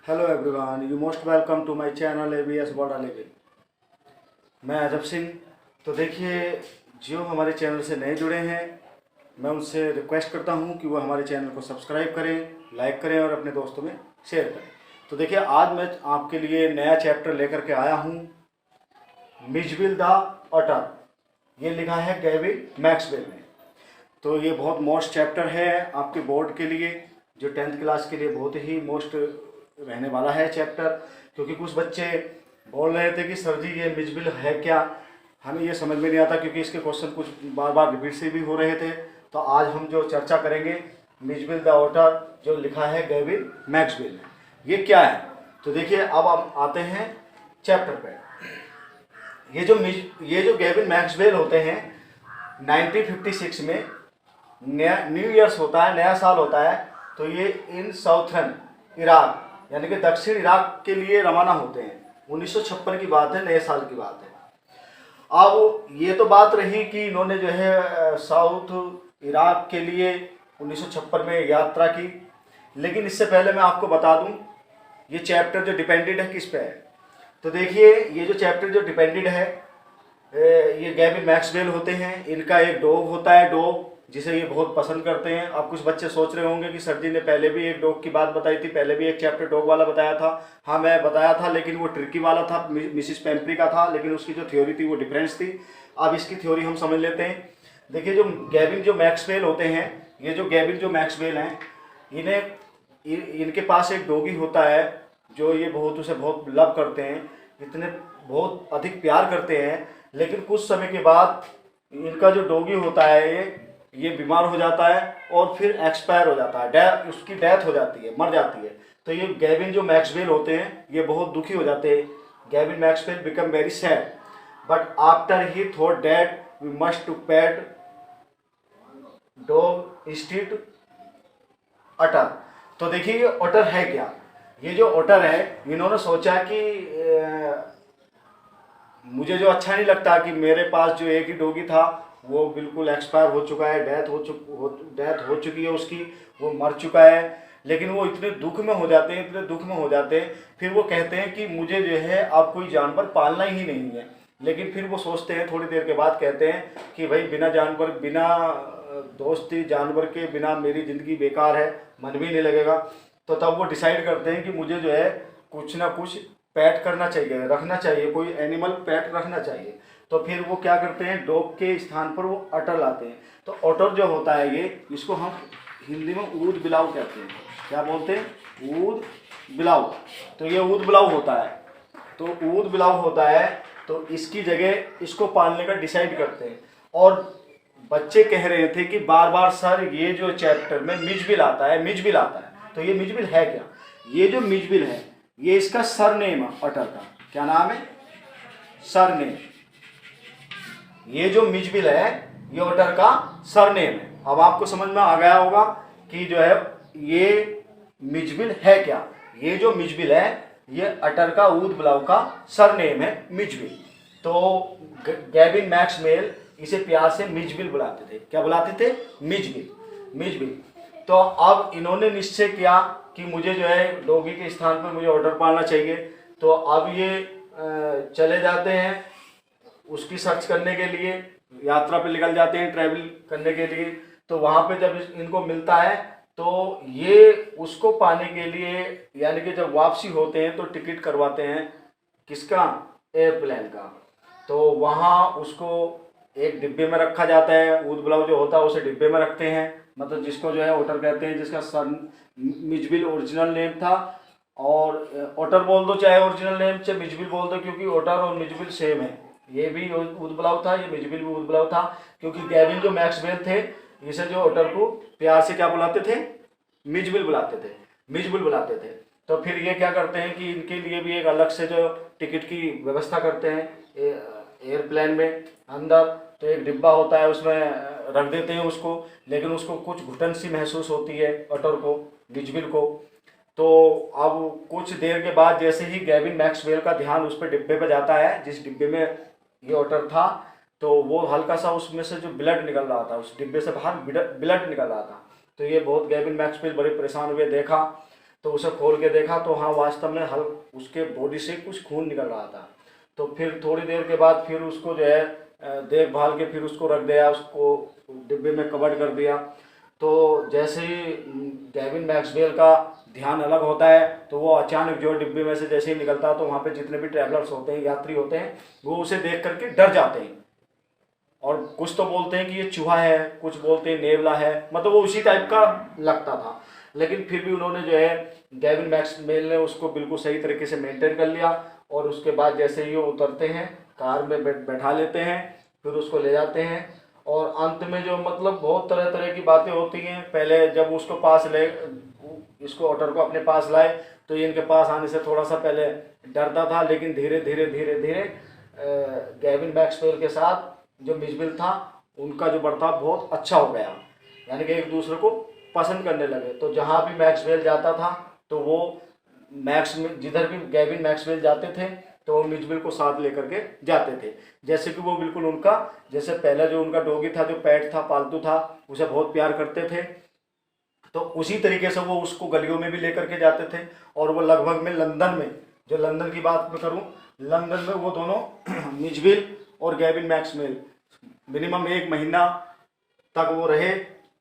Hello everyone, you most welcome to my channel ABS border living. मैं अजब सिंह। तो देखिए, जो हमारे चैनल से नए जुड़े हैं, मैं उनसे रिक्वेस्ट करता हूं कि वो हमारे चैनल को सब्सक्राइब करें, लाइक करें और अपने दोस्तों में शेयर करें। तो देखिए, आज मैं आपके लिए नया चैप्टर लेकर के आया हूं, मिजबिल द ऑटर। ये लिखा है गैविन मैक्सवेल ने। तो ये बहुत मोस्ट चैप्टर है आपके बोर्ड के लिए, जो 10th क्लास के लिए बहुत ही मोस्ट रहने वाला है चैप्टर। क्योंकि कुछ बच्चे बोल रहे थे कि सर जी ये मिजबिल है क्या, हमें ये समझ में नहीं आता, क्योंकि इसके क्वेश्चन कुछ बार बार रिपीट से भी हो रहे थे। तो आज हम जो चर्चा करेंगे मिजबिल द ऑटर, जो लिखा है गैविन मैक्सवेल ने, ये क्या है। तो देखिए, अब हम आते हैं चैप्टर पे। ये जो गैविन मैक्सवेल होते हैं, 1956 में न्यू ईयर्स होता है, नया साल होता है। तो ये इन साउथर्न इराक यानी कि दक्षिण इराक के लिए रवाना होते हैं। 1956 की बात है, नए साल की बात है। अब ये तो बात रही कि इन्होंने जो है साउथ इराक के लिए 1956 में यात्रा की। लेकिन इससे पहले मैं आपको बता दूं, ये चैप्टर जो डिपेंडेड है किस पे है। तो देखिए, ये जो चैप्टर जो डिपेंडेड है, ये गैविन मैक्सवेल होते हैं। इनका एक डॉग होता है, डॉग जिसे ये बहुत पसंद करते हैं। अब कुछ बच्चे सोच रहे होंगे कि सर जी ने पहले भी एक डॉग की बात बताई थी, पहले भी एक चैप्टर डॉग वाला बताया था। हाँ, मैं बताया था, लेकिन वो ट्रिकी वाला था, मिसिस पेम्प्री का था, लेकिन उसकी जो थ्योरी थी वो डिफरेंस थी। अब इसकी थ्योरी हम समझ लेते हैं। देखिए, जो गैविन जो मैक्सवेल होते हैं, ये जो गैविन जो मैक्सवेल हैं, इनके पास एक डॉगी होता है, जो ये उसे बहुत लव करते हैं, इतने बहुत अधिक प्यार करते हैं। लेकिन कुछ समय के बाद इनका जो डॉगी होता है ये बीमार हो जाता है और फिर एक्सपायर हो जाता है, उसकी डेथ हो जाती है, मर जाती है। तो ये गैविन जो मैक्सवेल होते हैं, ये बहुत दुखी हो जाते हैं। Gavin Maxwell become very sad, but after he thought that we must to pet dog instead otter. तो देखिए, ये ओटर है क्या। ये जो ओटर है, इन्होंने सोचा कि मुझे जो अच्छा नहीं लगता कि मेरे पास जो एक ही डॉगी था वो बिल्कुल एक्सपायर हो चुका है, डेथ हो चुकी है उसकी, वो मर चुका है। लेकिन वो इतने दुख में हो जाते हैं, इतने दुख में हो जाते हैं, फिर वो कहते हैं कि मुझे जो है अब कोई जानवर पालना ही नहीं है। लेकिन फिर वो सोचते हैं, थोड़ी देर के बाद कहते हैं कि भाई बिना जानवर, बिना दोस्ती जानवर के बिना मेरी ज़िंदगी बेकार है, मन भी नहीं लगेगा। तो तब वो डिसाइड करते हैं कि मुझे जो है कुछ ना कुछ पेट करना चाहिए, रखना चाहिए, कोई एनिमल पेट रखना चाहिए। तो फिर वो क्या करते हैं, डॉग के स्थान पर वो अटर लाते हैं। तो अटर जो होता है, ये इसको हम हिंदी में ऊद बिलाव कहते हैं। क्या बोलते हैं? ऊद बिलाव। तो ये ऊद बिलाव होता है। तो ऊद बिलाव होता है, तो इसकी जगह इसको पालने का डिसाइड करते हैं। और बच्चे कह रहे थे कि बार बार सर ये जो चैप्टर में मिजबिल आता है, मिजबिल आता है। तो ये मिजबिल है क्या? ये जो मिजबिल है, ये इसका सरनेम है अटर का। क्या नाम है? सरनेम। ये जो मिजबिल है, ये अटर का सरनेम है। अब आपको समझ में आ गया होगा कि जो है ये मिजबिल है क्या। ये जो मिजबिल है, ये अटर का ऊद बिलाव का सरनेम है, मिजबिल। तो गैविन मैक्सवेल इसे प्यार से मिजबिल बुलाते थे। क्या बुलाते थे? Mijbil, Mijbil. तो अब इन्होंने निश्चय किया कि मुझे जो है डॉगी के स्थान पर मुझे ऑर्डर पालना चाहिए। तो अब ये चले जाते हैं उसकी सर्च करने के लिए, यात्रा पे निकल जाते हैं ट्रैवल करने के लिए। तो वहाँ पे जब इनको मिलता है, तो ये उसको पाने के लिए, यानी कि जब वापसी होते हैं तो टिकट करवाते हैं। किसका? एयरप्लेन का। तो वहाँ उसको एक डिब्बे में रखा जाता है। ऊद बिलाव जो होता है उसे डिब्बे में रखते हैं, मतलब जिसको जो है ओटर कहते हैं, जिसका सन मिजबिल ओरिजिनल नेम था। और ओटर बोल दो चाहे ओरिजिनल नेम, चाहे मिजबिल बोल दो, क्योंकि ओटर और मिजबिल सेम है। ये भी ऊद बिलाव था, ये मिजबिल भी ऊद बिलाव था। क्योंकि गैविन जो मैक्सवेल थे, इसे जो ओटर को प्यार से क्या बुलाते थे? मिजबिल बुलाते थे, मिजबिल बुलाते थे। तो फिर ये क्या करते हैं कि इनके लिए भी एक अलग से जो टिकट की व्यवस्था करते हैं एयरप्लेन में अंदर। तो एक डिब्बा होता है, उसमें रख देते हैं उसको। लेकिन उसको कुछ घुटन सी महसूस होती है अटर को, मिजबिल को। तो अब कुछ देर के बाद जैसे ही गैविन मैक्सवेल का ध्यान उस पर डिब्बे पे जाता है, जिस डिब्बे में ये ओटर था, तो वो हल्का सा उसमें से जो ब्लड निकल रहा था, उस डिब्बे से बाहर ब्लड निकल रहा था। तो ये बहुत गैविन मैक्सवेल बड़े परेशान हुए, देखा। तो उसे खोल के देखा तो हाँ वास्तव में उसके बॉडी से कुछ खून निकल रहा था। तो फिर थोड़ी देर के बाद फिर उसको जो है देखभाल के फिर उसको रख दिया, उसको डिब्बे में कवर कर दिया। तो जैसे ही गैविन मैक्सवेल का ध्यान अलग होता है तो वो अचानक जो डिब्बे में से जैसे ही निकलता है तो वहाँ पे जितने भी ट्रैवलर्स होते हैं, यात्री होते हैं, वो उसे देख करके डर जाते हैं। और कुछ तो बोलते हैं कि ये चूहा है, कुछ बोलते हैं नेवला है, मतलब वो उसी टाइप का लगता था। लेकिन फिर भी उन्होंने जो है गैविन मैक्सवेल ने उसको बिल्कुल सही तरीके से मेंटेन कर लिया। और उसके बाद जैसे ही वो उतरते हैं कार में बैठा लेते हैं, फिर उसको ले जाते हैं। और अंत में जो मतलब बहुत तरह तरह की बातें होती हैं। पहले जब उसको पास ले, इसको ऑटर को अपने पास लाए तो ये इनके पास आने से थोड़ा सा पहले डरता था, लेकिन धीरे धीरे धीरे धीरे गैविन मैक्सवेल के साथ जो मिचबिल था उनका जो बर्ताव बहुत अच्छा हो गया, यानी कि एक दूसरे को पसंद करने लगे। तो जहाँ भी मैक्सवेल जाता था तो वो जिधर भी गैविन मैक्सवेल जाते थे तो वो मिचबिल को साथ लेकर के जाते थे। जैसे कि वो बिल्कुल उनका, जैसे पहले जो उनका डॉगी था, जो पेट था, पालतू था, उसे बहुत प्यार करते थे, तो उसी तरीके से वो उसको गलियों में भी लेकर के जाते थे। और वो लगभग में लंदन में, जो लंदन की बात मैं करूं, लंदन में वो दोनों मिचबिल और गैविन मैक्सवेल मिनिमम 1 महीना तक वो रहे,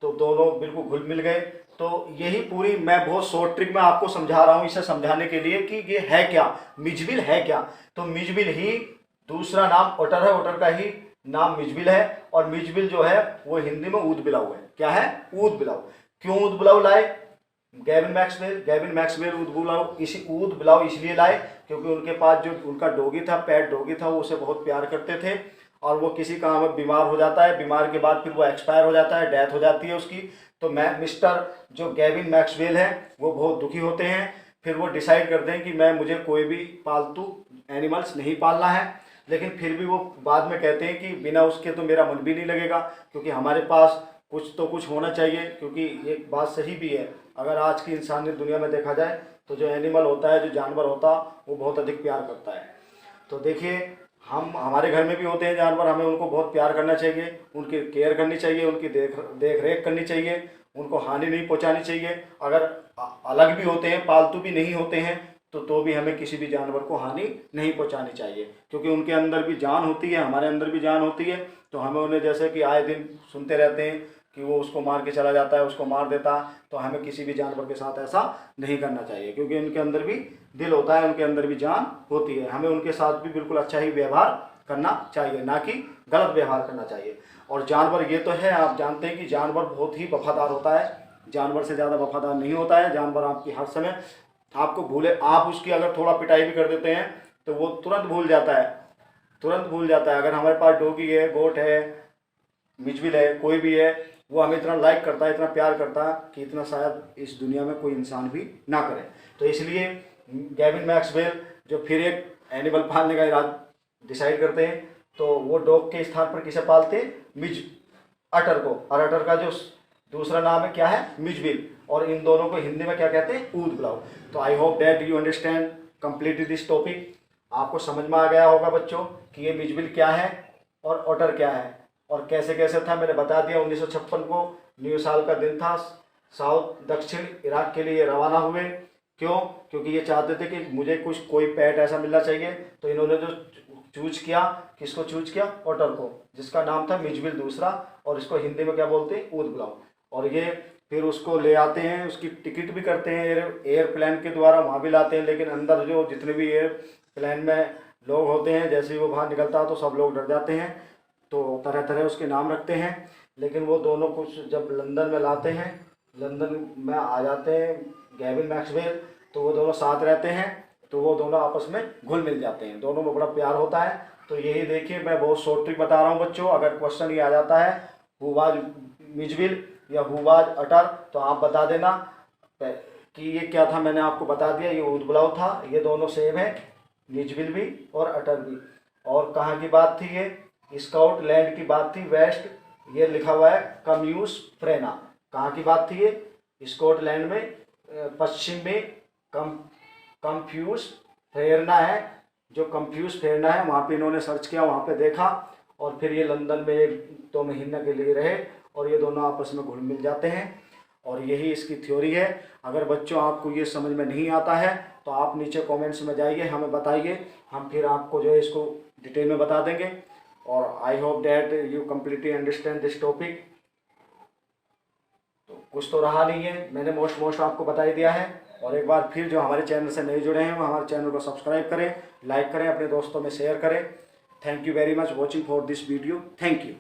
तो दोनों बिल्कुल घुल मिल गए। तो यही पूरी मैं बहुत शॉर्ट ट्रिक में आपको समझा रहा हूँ, इसे समझाने के लिए कि ये है क्या, मिचबिल है क्या। तो मिचबिल ही दूसरा नाम ओटर है, ओटर का ही नाम मिचबिल है। और मिचबिल जो है वो हिंदी में ऊद बिलाव है। क्या है? ऊद बिलाव। क्यों ऊद बिलाव लाए गैविन मैक्सवेल ऊद बिलाव इसलिए लाए क्योंकि उनके पास जो उनका डॉगी था, पेट डॉगी था, वो उसे बहुत प्यार करते थे। और वो किसी काम में बीमार हो जाता है, बीमार के बाद फिर वो एक्सपायर हो जाता है, डेथ हो जाती है उसकी। तो मिस्टर जो गैविन मैक्सवेल है वो बहुत दुखी होते हैं। फिर वो डिसाइड करते हैं कि मुझे कोई भी पालतू एनिमल्स नहीं पालना है। लेकिन फिर भी वो बाद में कहते हैं कि बिना उसके तो मेरा मन भी नहीं लगेगा, क्योंकि हमारे पास कुछ तो कुछ होना चाहिए। क्योंकि एक बात सही भी है, अगर आज की इंसानी दुनिया में देखा जाए तो जो एनिमल होता है, जो जानवर होता है, वो बहुत अधिक प्यार करता है। तो देखिए, हमारे घर में भी होते हैं जानवर, हमें उनको बहुत प्यार करना चाहिए, उनकी केयर करनी चाहिए, उनकी देख रेख करनी चाहिए, उनको हानि नहीं पहुंचानी चाहिए। अगर अलग भी होते हैं, पालतू भी नहीं होते हैं, तो भी हमें किसी भी जानवर को हानि नहीं पहुंचानी चाहिए, क्योंकि उनके अंदर भी जान होती है, हमारे अंदर भी जान होती है। तो हमें उन्हें, जैसे कि आए दिन सुनते रहते हैं कि वो उसको मार के चला जाता है, उसको मार देता, तो हमें किसी भी जानवर के साथ ऐसा नहीं करना चाहिए, क्योंकि उनके अंदर भी दिल होता है, उनके अंदर भी जान होती है। हमें उनके साथ भी बिल्कुल अच्छा ही व्यवहार करना चाहिए, ना कि गलत व्यवहार करना चाहिए। और जानवर ये तो है, आप जानते हैं कि जानवर बहुत ही वफादार होता है, जानवर से ज़्यादा वफादार नहीं होता है। जानवर आपकी हर समय आपको भूले, आप उसकी अगर थोड़ा पिटाई भी कर देते हैं तो वो तुरंत भूल जाता है, तुरंत भूल जाता है। अगर हमारे पास डॉगी है, गोट है, मिचबिल है, कोई भी है, वो हमें इतना लाइक करता है, इतना प्यार करता है कि इतना शायद इस दुनिया में कोई इंसान भी ना करे। तो इसलिए गैविन मैक्सवेल जो फिर एक एनिमल पालने का इरादा डिसाइड करते हैं, तो वो डॉग के स्थान पर किसे पालते हैं? अटर को। और अटर का जो दूसरा नाम है क्या है? मिचबिल। और इन दोनों को हिंदी में क्या कहते हैं? ऊद बिलाव। तो I hope that you understand completely this topic. आपको समझ में आ गया होगा बच्चों कि ये मिचबिल क्या है और ओटर क्या है और कैसे कैसे था। मैंने बता दिया। 1956 को न्यू साल का दिन था। साउथ दक्षिण इराक के लिए रवाना हुए। क्यों? क्योंकि ये चाहते थे कि मुझे कोई पेट ऐसा मिलना चाहिए। तो इन्होंने जो चूज किया, किसको चूज किया? ओटर को, जिसका नाम था मिचबिल दूसरा, और इसको हिंदी में क्या बोलते हैं? ऊद बिलाव। और ये फिर उसको ले आते हैं, उसकी टिकट भी करते हैं एयरप्लेन के द्वारा, वहाँ भी लाते हैं। लेकिन अंदर जो जितने भी एयरप्लेन में लोग होते हैं, जैसे ही वो बाहर निकलता है तो सब लोग डर जाते हैं, तो तरह तरह उसके नाम रखते हैं। लेकिन वो दोनों कुछ जब लंदन में लाते हैं, लंदन में आ जाते हैं गैविन मैक्सवेल, तो वो दोनों साथ रहते हैं, तो वो दोनों आपस में घुल मिल जाते हैं, दोनों में बड़ा प्यार होता है। तो यही देखिए, मैं बहुत शॉर्ट ट्रिक बता रहा हूँ बच्चों। अगर क्वेश्चन ये आ जाता है हु वाज मिचबिल या हु वाज अटर, तो आप बता देना कि ये क्या था। मैंने आपको बता दिया, ये ऊद बिलाव था। ये दोनों सेम है, मिचबिल भी और अटर भी। और कहाँ की बात थी? ये स्कॉटलैंड की बात थी, वेस्ट। ये लिखा हुआ है कम्यूस फ्रेना। कहाँ की बात थी? ये स्कॉटलैंड में, पश्चिम में कंफ्यूज फेरना है, जो कंफ्यूज फेरना है, वहाँ पे इन्होंने सर्च किया, वहाँ पे देखा, और फिर ये लंदन में 1-2 महीने के लिए रहे, और ये दोनों आपस में घुल मिल जाते हैं। और यही इसकी थ्योरी है। अगर बच्चों आपको ये समझ में नहीं आता है तो आप नीचे कमेंट्स में जाइए, हमें बताइए, हम फिर आपको जो है इसको डिटेल में बता देंगे। और I hope that you completely understand this topic. तो कुछ तो रहा नहीं है, मैंने मोस्ट आपको बता ही दिया है। और एक बार फिर जो हमारे चैनल से नए जुड़े हैं वो हमारे चैनल को सब्सक्राइब करें, लाइक करें, अपने दोस्तों में शेयर करें। Thank you very much watching for this video. Thank you.